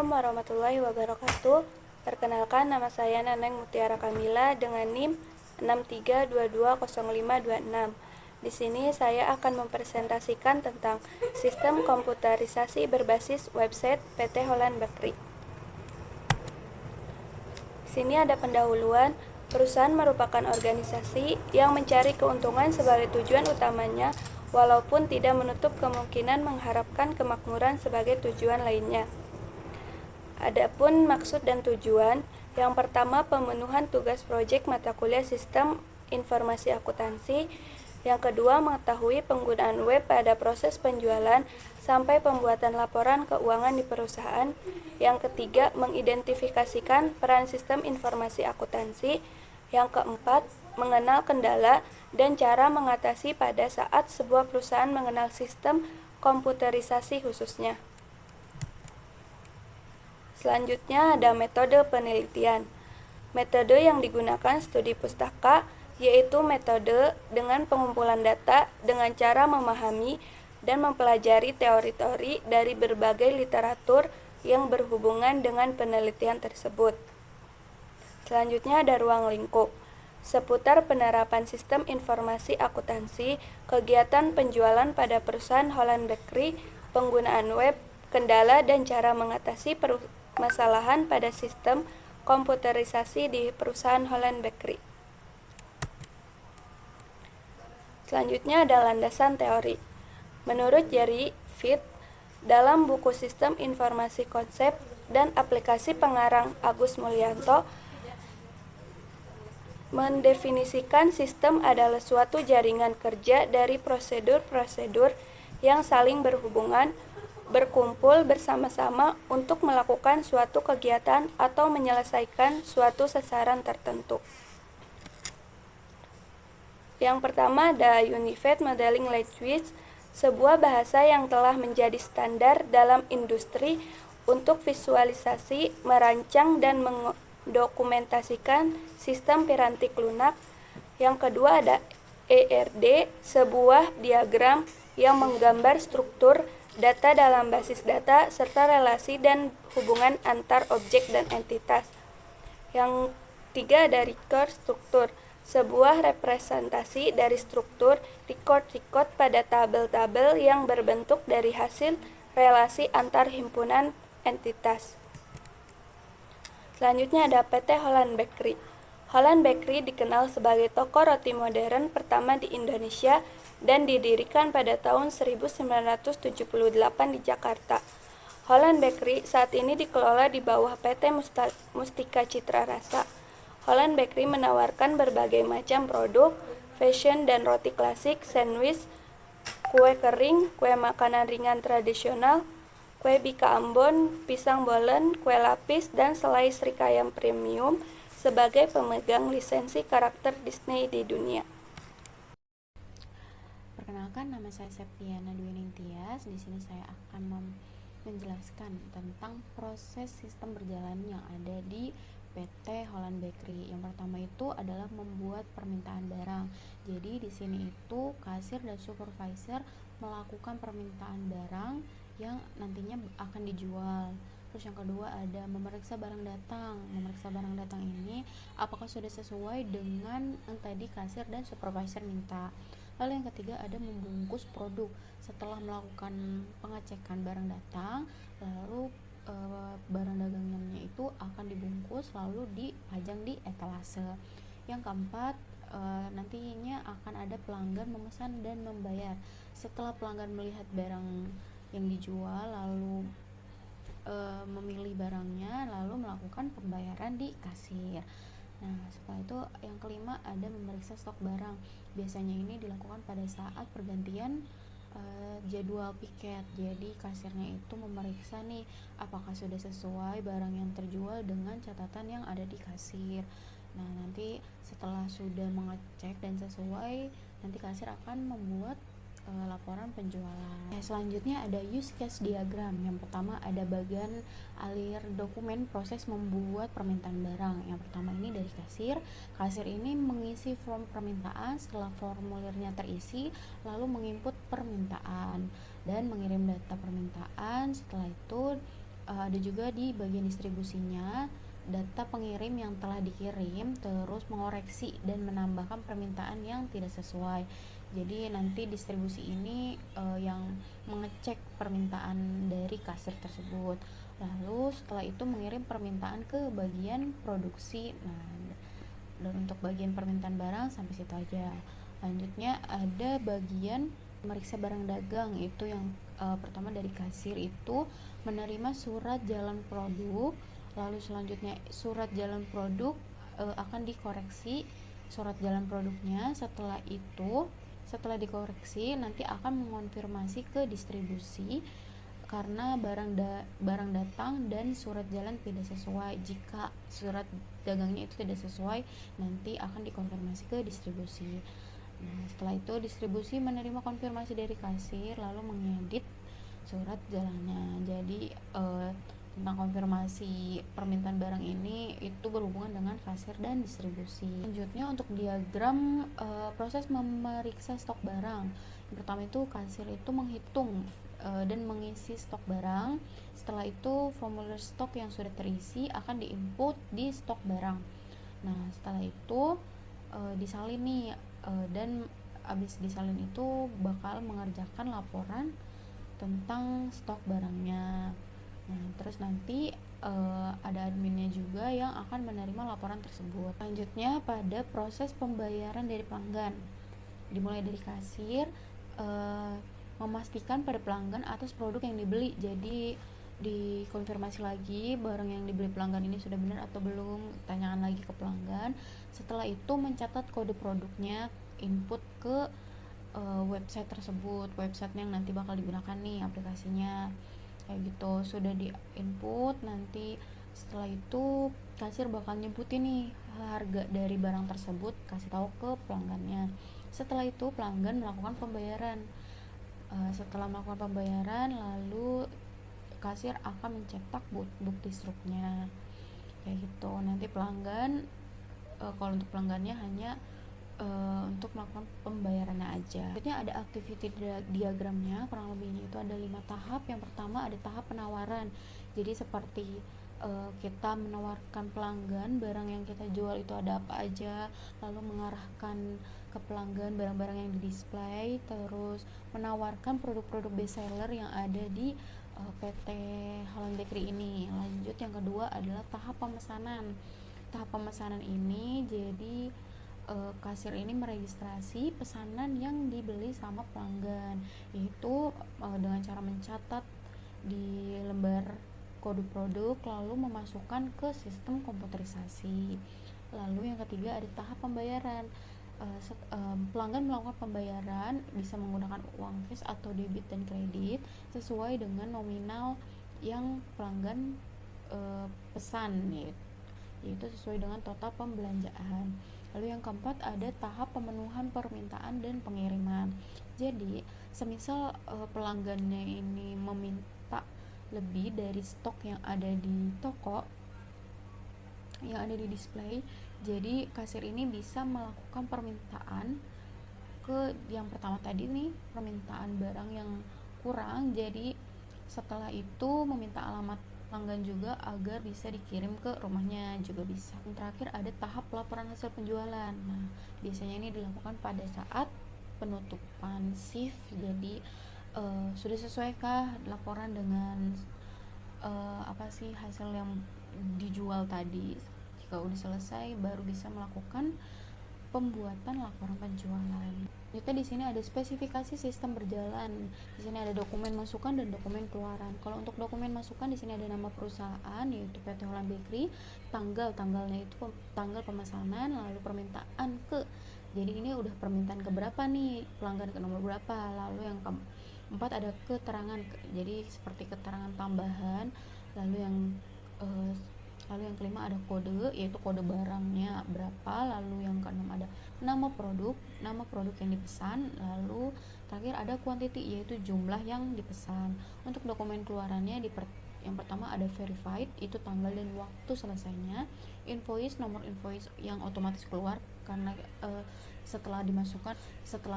Assalamualaikum warahmatullahi wabarakatuh. Perkenalkan, nama saya Naneng Mutiara Kamila dengan NIM 63220526. Di sini saya akan mempresentasikan tentang sistem komputerisasi berbasis website PT Holland Bakery. Di sini ada pendahuluan. Perusahaan merupakan organisasi yang mencari keuntungan sebagai tujuan utamanya, walaupun tidak menutup kemungkinan mengharapkan kemakmuran sebagai tujuan lainnya. Adapun maksud dan tujuan, yang pertama pemenuhan tugas proyek mata kuliah Sistem Informasi Akuntansi, yang kedua mengetahui penggunaan web pada proses penjualan sampai pembuatan laporan keuangan di perusahaan, yang ketiga mengidentifikasikan peran Sistem Informasi Akuntansi, yang keempat mengenal kendala dan cara mengatasi pada saat sebuah perusahaan mengenal sistem komputerisasi khususnya. Selanjutnya ada metode penelitian. Metode yang digunakan studi pustaka yaitu metode dengan pengumpulan data dengan cara memahami dan mempelajari teori-teori dari berbagai literatur yang berhubungan dengan penelitian tersebut. Selanjutnya ada ruang lingkup. Seputar penerapan sistem informasi akuntansi, kegiatan penjualan pada perusahaan Holland Bakery, penggunaan web, kendala dan cara mengatasi permasalahan pada sistem komputerisasi di perusahaan Holland Bakery. Selanjutnya ada landasan teori. Menurut Jerry Fitt, dalam buku Sistem Informasi Konsep dan Aplikasi pengarang Agus Mulyanto, mendefinisikan sistem adalah suatu jaringan kerja dari prosedur-prosedur yang saling berhubungan, berkumpul bersama-sama untuk melakukan suatu kegiatan atau menyelesaikan suatu sasaran tertentu. Yang pertama ada Unified Modeling Language, sebuah bahasa yang telah menjadi standar dalam industri untuk visualisasi, merancang, dan mendokumentasikan sistem piranti lunak. Yang kedua ada ERD, sebuah diagram yang menggambar struktur data dalam basis data serta relasi dan hubungan antar objek dan entitas. Yang tiga ada record struktur, sebuah representasi dari struktur record pada tabel-tabel yang berbentuk dari hasil relasi antar himpunan entitas. Selanjutnya ada PT Holland Bakery. Holland Bakery dikenal sebagai toko roti modern pertama di Indonesia dan didirikan pada tahun 1978 di Jakarta. Holland Bakery saat ini dikelola di bawah PT Mustika Citra Rasa. Holland Bakery menawarkan berbagai macam produk, fashion dan roti klasik, sandwich, kue kering, kue makanan ringan tradisional, kue bika Ambon, pisang bolen, kue lapis, dan selai Srikayam Premium sebagai pemegang lisensi karakter Disney di dunia. Perkenalkan, nama saya Septiana Dwi Ningtyas. Di sini saya akan menjelaskan tentang proses sistem berjalan yang ada di PT Holland Bakery. Yang pertama itu adalah membuat permintaan barang. Jadi di sini itu kasir dan supervisor melakukan permintaan barang yang nantinya akan dijual. Terus yang kedua ada memeriksa barang datang. Memeriksa barang datang ini apakah sudah sesuai dengan yang tadi kasir dan supervisor minta. Lalu yang ketiga ada membungkus produk. Setelah melakukan pengecekan barang datang, lalu barang dagangannya itu akan dibungkus lalu dipajang di etalase. Yang keempat, nantinya akan ada pelanggan memesan dan membayar. Setelah pelanggan melihat barang yang dijual lalu memilih barangnya lalu melakukan pembayaran di kasir. Nah, setelah itu yang kelima ada memeriksa stok barang. Biasanya ini dilakukan pada saat pergantian jadwal piket. Jadi kasirnya itu memeriksa nih apakah sudah sesuai barang yang terjual dengan catatan yang ada di kasir. Nah, nanti setelah sudah mengecek dan sesuai, nanti kasir akan membuat laporan penjualan. Selanjutnya ada use case diagram. Yang pertama ada bagian alir dokumen proses membuat permintaan barang. Yang pertama ini dari kasir. Kasir ini mengisi form permintaan. Setelah formulirnya terisi, lalu menginput permintaan dan mengirim data permintaan. Setelah itu ada juga di bagian distribusinya data pengirim yang telah dikirim, terus mengoreksi dan menambahkan permintaan yang tidak sesuai. Jadi nanti distribusi ini yang mengecek permintaan dari kasir tersebut. Lalu setelah itu mengirim permintaan ke bagian produksi. Nah, dan untuk bagian permintaan barang sampai situ aja. Lanjutnya ada bagian meriksa barang dagang, itu yang pertama dari kasir itu menerima surat jalan produk. Lalu selanjutnya surat jalan produk akan dikoreksi surat jalan produknya. Setelah dikoreksi nanti akan mengonfirmasi ke distribusi karena barang datang dan surat jalan tidak sesuai. Jika surat dagangnya itu tidak sesuai, nanti akan dikonfirmasi ke distribusi. Nah, setelah itu distribusi menerima konfirmasi dari kasir lalu mengedit surat jalannya. Jadi tentang konfirmasi permintaan barang ini itu berhubungan dengan kasir dan distribusi. Selanjutnya untuk diagram proses memeriksa stok barang. Yang pertama itu kasir itu menghitung dan mengisi stok barang. Setelah itu formulir stok yang sudah terisi akan diinput di stok barang. Nah, setelah itu disalin nih dan habis disalin itu bakal mengerjakan laporan tentang stok barangnya. Nah, terus nanti ada adminnya juga yang akan menerima laporan tersebut. Selanjutnya pada proses pembayaran dari pelanggan, dimulai dari kasir memastikan pada pelanggan atas produk yang dibeli. Jadi dikonfirmasi lagi barang yang dibeli pelanggan ini sudah benar atau belum, tanyakan lagi ke pelanggan. Setelah itu mencatat kode produknya, input ke website tersebut, website yang nanti bakal digunakan nih aplikasinya, kayak gitu. Sudah di input, nanti setelah itu kasir bakal nyebutin nih harga dari barang tersebut, kasih tahu ke pelanggannya. Setelah itu pelanggan melakukan pembayaran. Setelah melakukan pembayaran, lalu kasir akan mencetak bukti struknya, kayak gitu. Nanti pelanggan kalau untuk pelanggannya hanya untuk melakukan pembayarannya aja. Selanjutnya ada activity diagramnya, kurang lebihnya itu ada 5 tahap. Yang pertama ada tahap penawaran. Jadi seperti kita menawarkan pelanggan barang yang kita jual itu ada apa aja, lalu mengarahkan ke pelanggan barang-barang yang di display, terus menawarkan produk-produk best seller yang ada di PT Holland Bakery ini. Lanjut yang kedua adalah tahap pemesanan. Tahap pemesanan ini jadi kasir ini meregistrasi pesanan yang dibeli sama pelanggan, yaitu dengan cara mencatat di lembar kode produk lalu memasukkan ke sistem komputerisasi. Lalu yang ketiga ada tahap pembayaran. Pelanggan melakukan pembayaran bisa menggunakan uang cash atau debit dan kredit sesuai dengan nominal yang pelanggan pesan, yaitu sesuai dengan total pembelanjaan. Lalu yang keempat ada tahap pemenuhan permintaan dan pengiriman. Jadi semisal pelanggannya ini meminta lebih dari stok yang ada di toko, yang ada di display, jadi kasir ini bisa melakukan permintaan ke yang pertama tadi nih, permintaan barang yang kurang. Jadi setelah itu meminta alamat pelanggan juga agar bisa dikirim ke rumahnya juga bisa. Yang terakhir ada tahap pelaporan hasil penjualan. Nah, biasanya ini dilakukan pada saat penutupan shift. Jadi sudah sesuaikah laporan dengan apa sih hasil yang dijual tadi. Jika udah selesai baru bisa melakukan pembuatan laporan penjualan. Jadi di sini ada spesifikasi sistem berjalan. Di sini ada dokumen masukan dan dokumen keluaran. Kalau untuk dokumen masukan di sini ada nama perusahaan yaitu PT Holland Bakery, tanggalnya itu tanggal pemesanan, lalu permintaan ke. Jadi ini udah permintaan ke berapa nih, pelanggan ke nomor berapa. Lalu yang keempat ada keterangan. Jadi seperti keterangan tambahan. Lalu yang kelima ada kode, yaitu kode barangnya berapa. Lalu yang keenam ada nama produk yang dipesan. Lalu terakhir ada quantity, yaitu jumlah yang dipesan. Untuk dokumen keluarannya yang pertama ada verified, itu tanggal dan waktu selesainya. Invoice, nomor invoice yang otomatis keluar karena setelah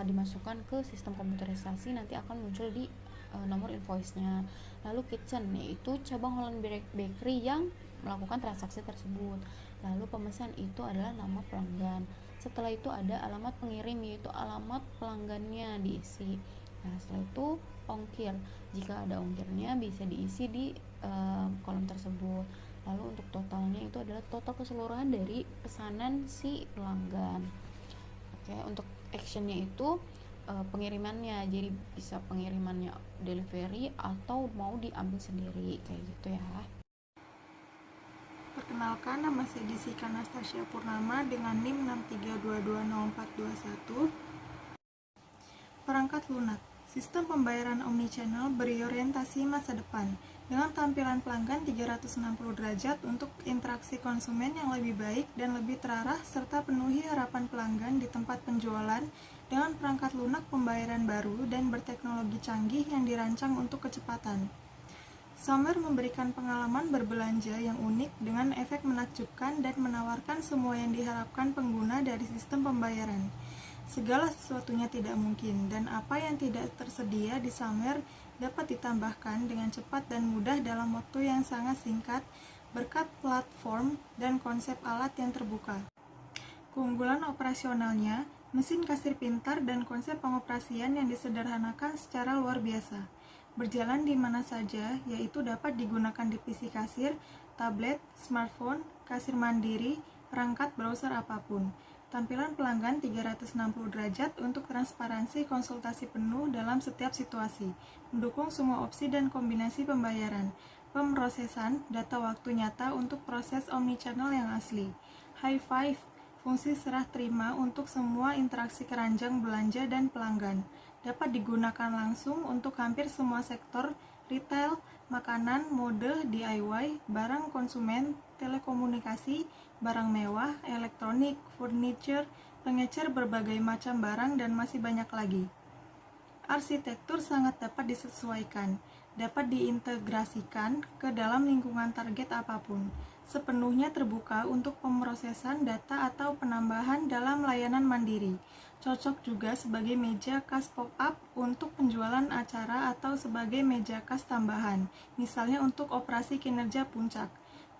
dimasukkan ke sistem komputerisasi nanti akan muncul di nomor invoice-nya. Lalu kitchen, yaitu cabang Holland Bakery yang melakukan transaksi tersebut. Lalu pemesan itu adalah nama pelanggan. Setelah itu ada alamat pengirim, yaitu alamat pelanggannya diisi. Nah, setelah itu ongkir. Jika ada ongkirnya bisa diisi di kolom tersebut. Lalu untuk totalnya itu adalah total keseluruhan dari pesanan si pelanggan. Oke, untuk actionnya itu pengirimannya, jadi bisa pengirimannya delivery atau mau diambil sendiri kayak gitu ya. Perkenalkan, nama saya Jessica Anastasia Purnama dengan NIM 632204221. Perangkat lunak. Sistem pembayaran omnichannel berorientasi masa depan dengan tampilan pelanggan 360 derajat untuk interaksi konsumen yang lebih baik dan lebih terarah serta penuhi harapan pelanggan di tempat penjualan dengan perangkat lunak pembayaran baru dan berteknologi canggih yang dirancang untuk kecepatan. Somewhere memberikan pengalaman berbelanja yang unik dengan efek menakjubkan dan menawarkan semua yang diharapkan pengguna dari sistem pembayaran. Segala sesuatunya tidak mungkin, dan apa yang tidak tersedia di Somewhere dapat ditambahkan dengan cepat dan mudah dalam waktu yang sangat singkat berkat platform dan konsep alat yang terbuka. Keunggulan operasionalnya, mesin kasir pintar dan konsep pengoperasian yang disederhanakan secara luar biasa. Berjalan di mana saja, yaitu dapat digunakan di PC kasir, tablet, smartphone, kasir mandiri, perangkat browser apapun. Tampilan pelanggan 360 derajat untuk transparansi konsultasi penuh dalam setiap situasi, mendukung semua opsi dan kombinasi pembayaran, pemrosesan data waktu nyata untuk proses omnichannel yang asli, high five, fungsi serah terima untuk semua interaksi keranjang belanja dan pelanggan, dapat digunakan langsung untuk hampir semua sektor, retail, makanan, mode, DIY, barang konsumen, telekomunikasi, barang mewah, elektronik, furniture, pengecer berbagai macam barang, dan masih banyak lagi. Arsitektur sangat dapat disesuaikan, dapat diintegrasikan ke dalam lingkungan target apapun, sepenuhnya terbuka untuk pemrosesan data atau penambahan dalam layanan mandiri. Cocok juga sebagai meja kas pop-up untuk penjualan acara atau sebagai meja kas tambahan, misalnya untuk operasi kinerja puncak.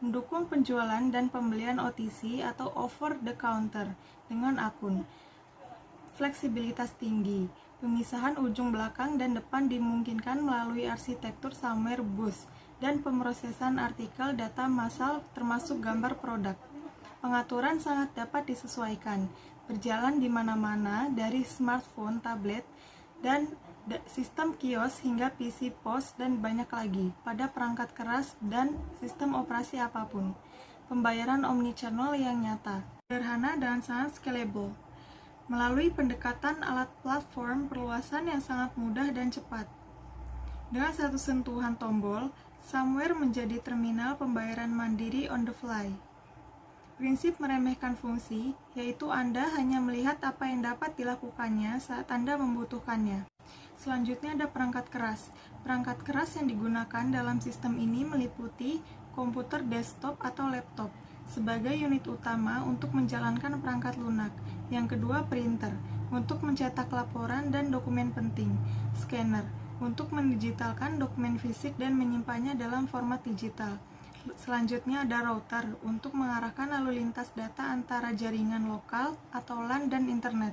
Mendukung penjualan dan pembelian OTC atau over the counter dengan akun. Fleksibilitas tinggi. Pemisahan ujung belakang dan depan dimungkinkan melalui arsitektur Somewhere Bus dan pemrosesan artikel data massal termasuk gambar produk. Pengaturan sangat dapat disesuaikan, berjalan di mana-mana dari smartphone, tablet, dan sistem kios hingga PC pos dan banyak lagi pada perangkat keras dan sistem operasi apapun. Pembayaran omnichannel yang nyata, sederhana dan sangat scalable. Melalui pendekatan alat platform perluasan yang sangat mudah dan cepat. Dengan satu sentuhan tombol, Somewhere menjadi terminal pembayaran mandiri on the fly. Prinsip meremehkan fungsi, yaitu Anda hanya melihat apa yang dapat dilakukannya saat Anda membutuhkannya. Selanjutnya ada perangkat keras. Perangkat keras yang digunakan dalam sistem ini meliputi komputer desktop atau laptop sebagai unit utama untuk menjalankan perangkat lunak. Yang kedua, printer untuk mencetak laporan dan dokumen penting. Scanner untuk mendigitalkan dokumen fisik dan menyimpannya dalam format digital. Selanjutnya ada router untuk mengarahkan lalu lintas data antara jaringan lokal atau LAN dan internet.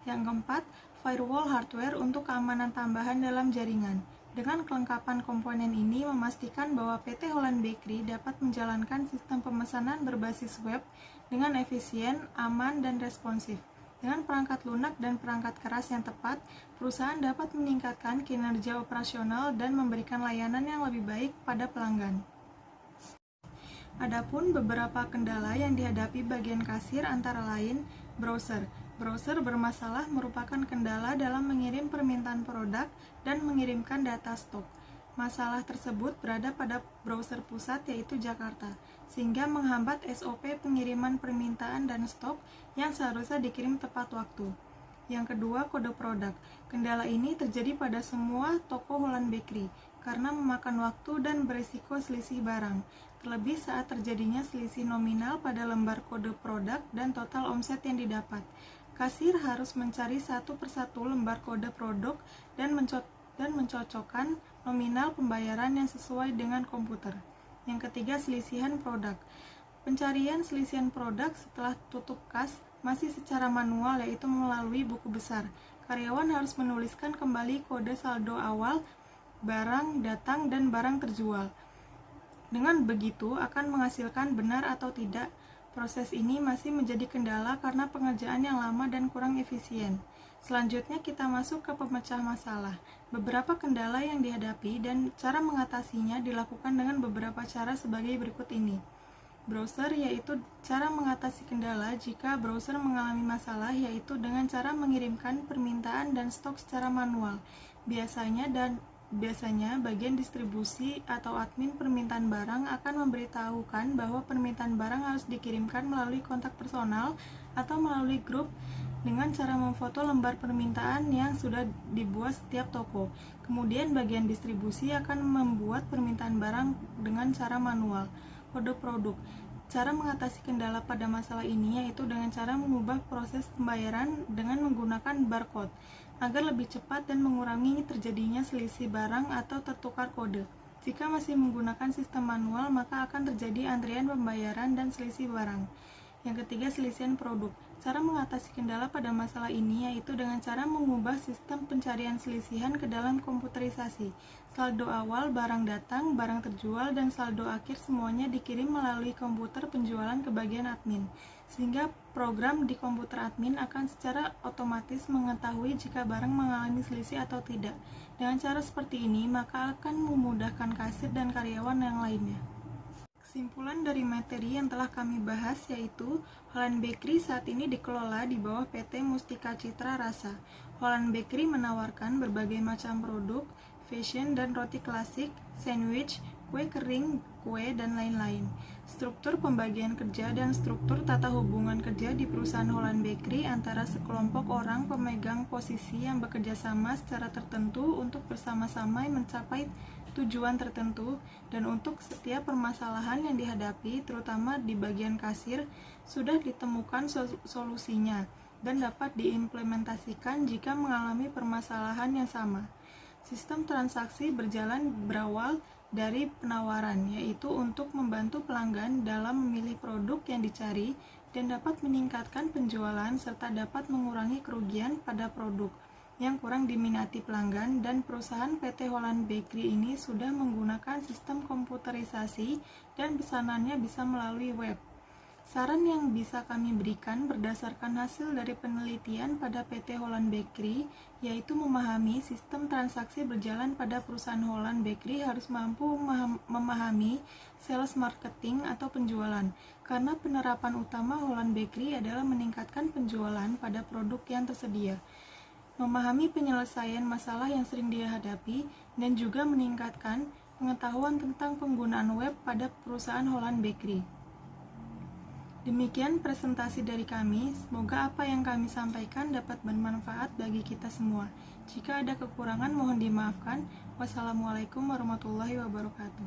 Yang keempat, firewall hardware untuk keamanan tambahan dalam jaringan. Dengan kelengkapan komponen ini memastikan bahwa PT Holland Bakery dapat menjalankan sistem pemesanan berbasis web dengan efisien, aman, dan responsif. Dengan perangkat lunak dan perangkat keras yang tepat, perusahaan dapat meningkatkan kinerja operasional dan memberikan layanan yang lebih baik pada pelanggan. Adapun beberapa kendala yang dihadapi bagian kasir antara lain browser. Browser bermasalah merupakan kendala dalam mengirim permintaan produk dan mengirimkan data stok. Masalah tersebut berada pada browser pusat yaitu Jakarta, sehingga menghambat SOP pengiriman permintaan dan stok yang seharusnya dikirim tepat waktu. Yang kedua, kode produk. Kendala ini terjadi pada semua toko Holland Bakery karena memakan waktu dan berisiko selisih barang, terlebih saat terjadinya selisih nominal pada lembar kode produk dan total omset yang didapat. Kasir harus mencari satu persatu lembar kode produk dan dan mencocokkan nominal pembayaran yang sesuai dengan komputer. Yang ketiga, selisihan produk. Pencarian selisihan produk setelah tutup kas masih secara manual, yaitu melalui buku besar. Karyawan harus menuliskan kembali kode saldo awal, barang datang, dan barang terjual. Dengan begitu akan menghasilkan benar atau tidak. Proses ini masih menjadi kendala karena pengerjaan yang lama dan kurang efisien. Selanjutnya kita masuk ke pemecah masalah. Beberapa kendala yang dihadapi dan cara mengatasinya dilakukan dengan beberapa cara sebagai berikut ini. Browser, yaitu cara mengatasi kendala jika browser mengalami masalah, yaitu dengan cara mengirimkan permintaan dan stok secara manual. Biasanya bagian distribusi atau admin permintaan barang akan memberitahukan bahwa permintaan barang harus dikirimkan melalui kontak personal atau melalui grup dengan cara memfoto lembar permintaan yang sudah dibuat setiap toko. Kemudian bagian distribusi akan membuat permintaan barang dengan cara manual. Kode produk. Cara mengatasi kendala pada masalah ini yaitu dengan cara mengubah proses pembayaran dengan menggunakan barcode agar lebih cepat dan mengurangi terjadinya selisih barang atau tertukar kode. Jika masih menggunakan sistem manual, maka akan terjadi antrian pembayaran dan selisih barang. Yang ketiga, selisihan produk. Cara mengatasi kendala pada masalah ini yaitu dengan cara mengubah sistem pencarian selisihan ke dalam komputerisasi. Saldo awal, barang datang, barang terjual, dan saldo akhir semuanya dikirim melalui komputer penjualan ke bagian admin, sehingga program di komputer admin akan secara otomatis mengetahui jika barang mengalami selisih atau tidak. Dengan cara seperti ini, maka akan memudahkan kasir dan karyawan yang lainnya. Kesimpulan dari materi yang telah kami bahas yaitu Holland Bakery saat ini dikelola di bawah PT Mustika Citra Rasa. Holland Bakery menawarkan berbagai macam produk, fashion dan roti klasik, sandwich, kue kering, kue, dan lain-lain. Struktur pembagian kerja dan struktur tata hubungan kerja di perusahaan Holland Bakery antara sekelompok orang pemegang posisi yang bekerja sama secara tertentu untuk bersama-sama mencapai tujuan tertentu, dan untuk setiap permasalahan yang dihadapi, terutama di bagian kasir, sudah ditemukan solusinya dan dapat diimplementasikan jika mengalami permasalahan yang sama. Sistem transaksi berjalan berawal dari penawaran, yaitu untuk membantu pelanggan dalam memilih produk yang dicari dan dapat meningkatkan penjualan serta dapat mengurangi kerugian pada produk yang kurang diminati pelanggan, dan perusahaan PT Holland Bakery ini sudah menggunakan sistem komputerisasi dan pesanannya bisa melalui web. Saran yang bisa kami berikan berdasarkan hasil dari penelitian pada PT Holland Bakery, yaitu memahami sistem transaksi berjalan pada perusahaan Holland Bakery harus mampu memahami sales marketing atau penjualan, karena penerapan utama Holland Bakery adalah meningkatkan penjualan pada produk yang tersedia, memahami penyelesaian masalah yang sering dihadapi, dan juga meningkatkan pengetahuan tentang penggunaan web pada perusahaan Holland Bakery. Demikian presentasi dari kami, semoga apa yang kami sampaikan dapat bermanfaat bagi kita semua. Jika ada kekurangan mohon dimaafkan. Wassalamualaikum warahmatullahi wabarakatuh.